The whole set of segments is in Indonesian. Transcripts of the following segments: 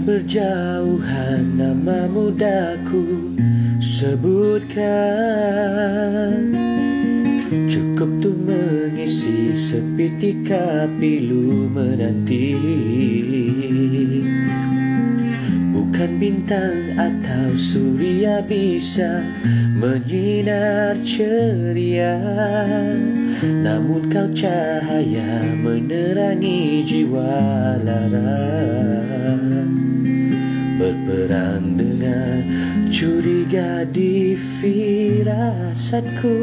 berjauhan namamu daku sebutkan, cukup tuh mengisi seketika pilu menanti. Bukan bintang atau surya bisa menyinar ceria, namun kau cahaya menerangi jiwa lara. Berperang dengan curiga di firasatku,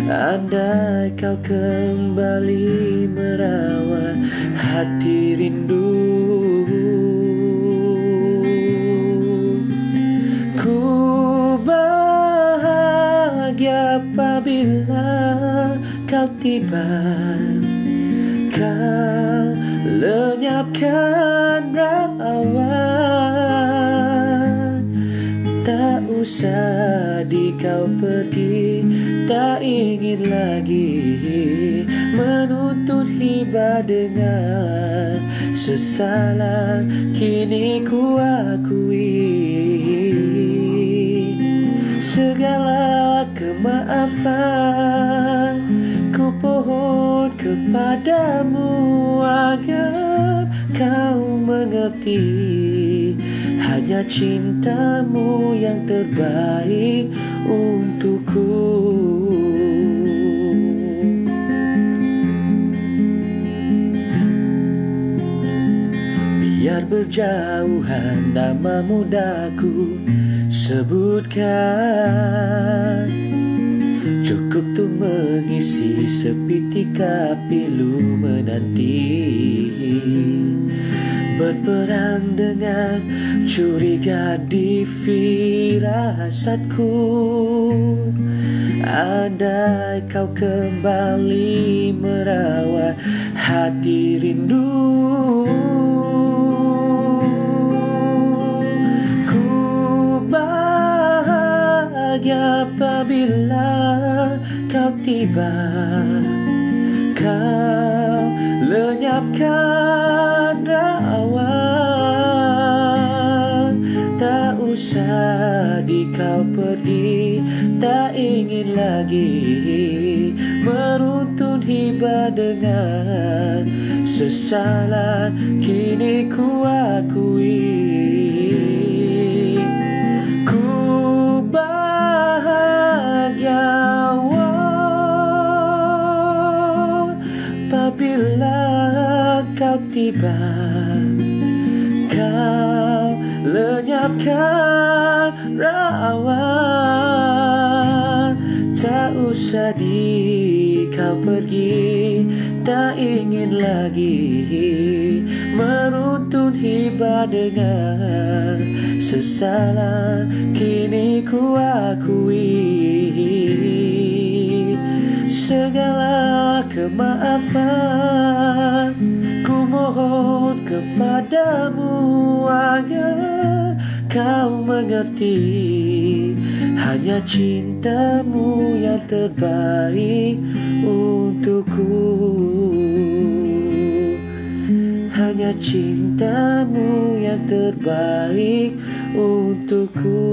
andai kau kembali merawat hati rindu. Ku bahagia apabila kau tiba, kau lenyapkan rawan. Tak usah di kau pergi, tak ingin lagi menuntut hibah dengan sesalah. Kini ku akui segala kemaafan, ku pohon kepadamu agar kau mengerti, hanya cintamu yang terbaik untukku. Biar berjauhan namamu daku sebutkan, cukup tuh mengisi seketika pilu menanti. Berperang dengan curiga di firasatku, andai kau kembali merawat hati rindu. Ku bahagia apabila kau tiba, kau lenyapkan rawan. Tak usah di kau pergi, tak ingin lagi meruntut hibah dengan sesalah. Kini ku akui ku bahagia apabila kau tiba, kau lenyapkan rawan. Tak usah di kau pergi, tak ingin lagi meruntut hibah dengan sesalah. Kini ku akui segala kemaafan, ku mohon kepadamu agar kau mengerti, hanya cintamu yang terbaik untukku. Hanya cintamu yang terbaik untukku.